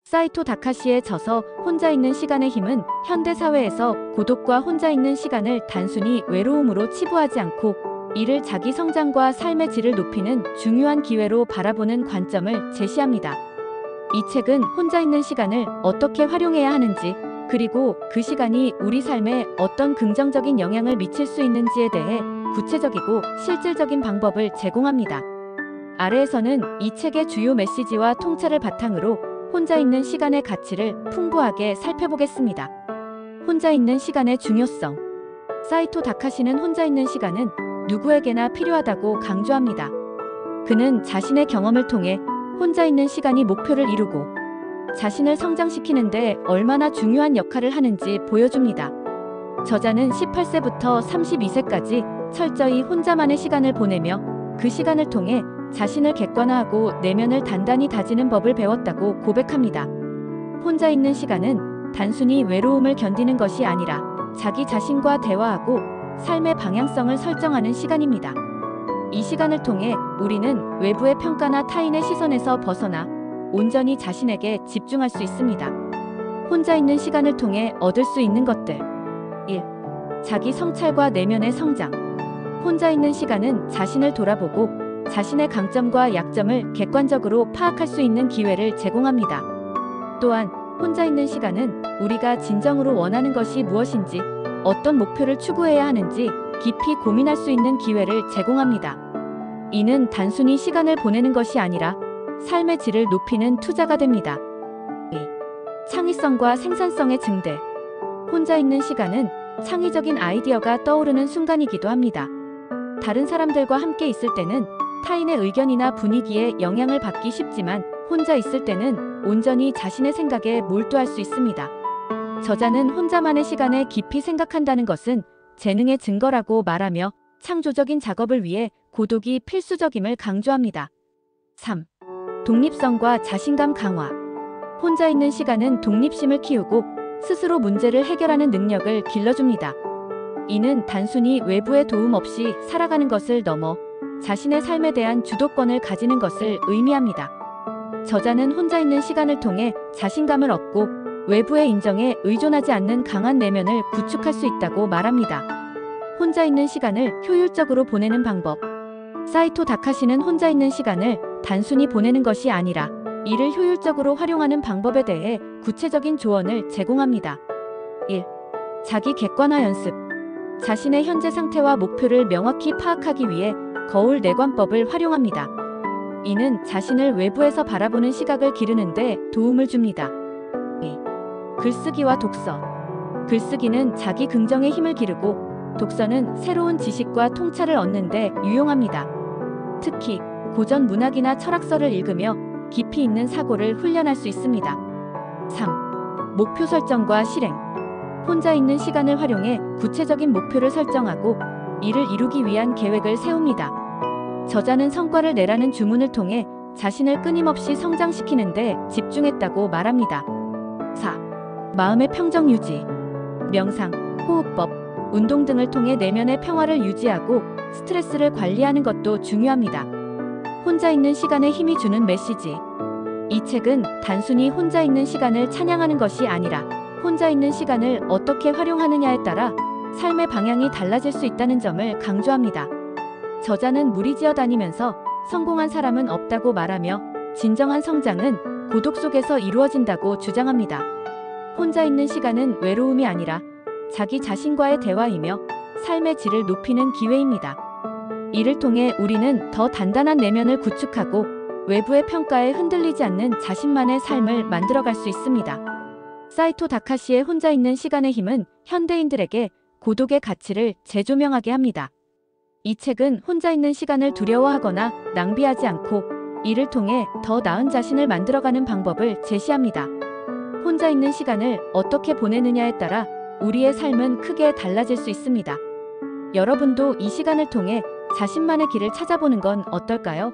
사이토 다카시의 저서 혼자 있는 시간의 힘은 현대 사회에서 고독과 혼자 있는 시간을 단순히 외로움으로 치부하지 않고 이를 자기 성장과 삶의 질을 높이는 중요한 기회로 바라보는 관점을 제시합니다. 이 책은 혼자 있는 시간을 어떻게 활용해야 하는지, 그리고 그 시간이 우리 삶에 어떤 긍정적인 영향을 미칠 수 있는지에 대해 구체적이고 실질적인 방법을 제공합니다. 아래에서는 이 책의 주요 메시지와 통찰을 바탕으로 혼자 있는 시간의 가치를 풍부하게 살펴보겠습니다. 혼자 있는 시간의 중요성. 사이토 다카시는 혼자 있는 시간은 누구에게나 필요하다고 강조합니다. 그는 자신의 경험을 통해 혼자 있는 시간이 목표를 이루고 자신을 성장시키는데 얼마나 중요한 역할을 하는지 보여줍니다. 저자는 18세부터 32세까지 철저히 혼자만의 시간을 보내며 그 시간을 통해 자신을 객관화하고 내면을 단단히 다지는 법을 배웠다고 고백합니다. 혼자 있는 시간은 단순히 외로움을 견디는 것이 아니라 자기 자신과 대화하고 삶의 방향성을 설정하는 시간입니다. 이 시간을 통해 우리는 외부의 평가나 타인의 시선에서 벗어나 온전히 자신에게 집중할 수 있습니다. 혼자 있는 시간을 통해 얻을 수 있는 것들. 1. 자기 성찰과 내면의 성장. 혼자 있는 시간은 자신을 돌아보고 자신의 강점과 약점을 객관적으로 파악할 수 있는 기회를 제공합니다. 또한 혼자 있는 시간은 우리가 진정으로 원하는 것이 무엇인지, 어떤 목표를 추구해야 하는지 깊이 고민할 수 있는 기회를 제공합니다. 이는 단순히 시간을 보내는 것이 아니라 삶의 질을 높이는 투자가 됩니다. 2. 창의성과 생산성의 증대. 혼자 있는 시간은 창의적인 아이디어가 떠오르는 순간이기도 합니다. 다른 사람들과 함께 있을 때는 타인의 의견이나 분위기에 영향을 받기 쉽지만 혼자 있을 때는 온전히 자신의 생각에 몰두할 수 있습니다. 저자는 혼자만의 시간에 깊이 생각한다는 것은 재능의 증거라고 말하며 창조적인 작업을 위해 고독이 필수적임을 강조합니다. 3. 독립성과 자신감 강화. 혼자 있는 시간은 독립심을 키우고 스스로 문제를 해결하는 능력을 길러줍니다. 이는 단순히 외부의 도움 없이 살아가는 것을 넘어 자신의 삶에 대한 주도권을 가지는 것을 의미합니다. 저자는 혼자 있는 시간을 통해 자신감을 얻고 외부의 인정에 의존하지 않는 강한 내면을 구축할 수 있다고 말합니다. 혼자 있는 시간을 효율적으로 보내는 방법. 사이토 다카시는 혼자 있는 시간을 단순히 보내는 것이 아니라 이를 효율적으로 활용하는 방법에 대해 구체적인 조언을 제공합니다. 1. 자기 객관화 연습. 자신의 현재 상태와 목표를 명확히 파악하기 위해 거울 내관법을 활용합니다. 이는 자신을 외부에서 바라보는 시각을 기르는 데 도움을 줍니다. 2. 글쓰기와 독서. 글쓰기는 자기 긍정의 힘을 기르고 독서는 새로운 지식과 통찰을 얻는 데 유용합니다. 특히 고전 문학이나 철학서를 읽으며 깊이 있는 사고를 훈련할 수 있습니다. 3. 목표 설정과 실행. 혼자 있는 시간을 활용해 구체적인 목표를 설정하고 이를 이루기 위한 계획을 세웁니다. 저자는 성과를 내라는 주문을 통해 자신을 끊임없이 성장시키는 데 집중했다고 말합니다. 4. 마음의 평정 유지. 명상, 호흡법, 운동 등을 통해 내면의 평화를 유지하고 스트레스를 관리하는 것도 중요합니다. 혼자 있는 시간에 힘이 주는 메시지. 이 책은 단순히 혼자 있는 시간을 찬양하는 것이 아니라 혼자 있는 시간을 어떻게 활용하느냐에 따라 삶의 방향이 달라질 수 있다는 점을 강조합니다. 저자는 무리지어 다니면서 성공한 사람은 없다고 말하며 진정한 성장은 고독 속에서 이루어진다고 주장합니다. 혼자 있는 시간은 외로움이 아니라 자기 자신과의 대화이며 삶의 질을 높이는 기회입니다. 이를 통해 우리는 더 단단한 내면을 구축하고 외부의 평가에 흔들리지 않는 자신만의 삶을 만들어갈 수 있습니다. 사이토 다카시의 혼자 있는 시간의 힘은 현대인들에게 고독의 가치를 재조명하게 합니다. 이 책은 혼자 있는 시간을 두려워하거나 낭비하지 않고 이를 통해 더 나은 자신을 만들어가는 방법을 제시합니다. 혼자 있는 시간을 어떻게 보내느냐에 따라 우리의 삶은 크게 달라질 수 있습니다. 여러분도 이 시간을 통해 자신만의 길을 찾아보는 건 어떨까요?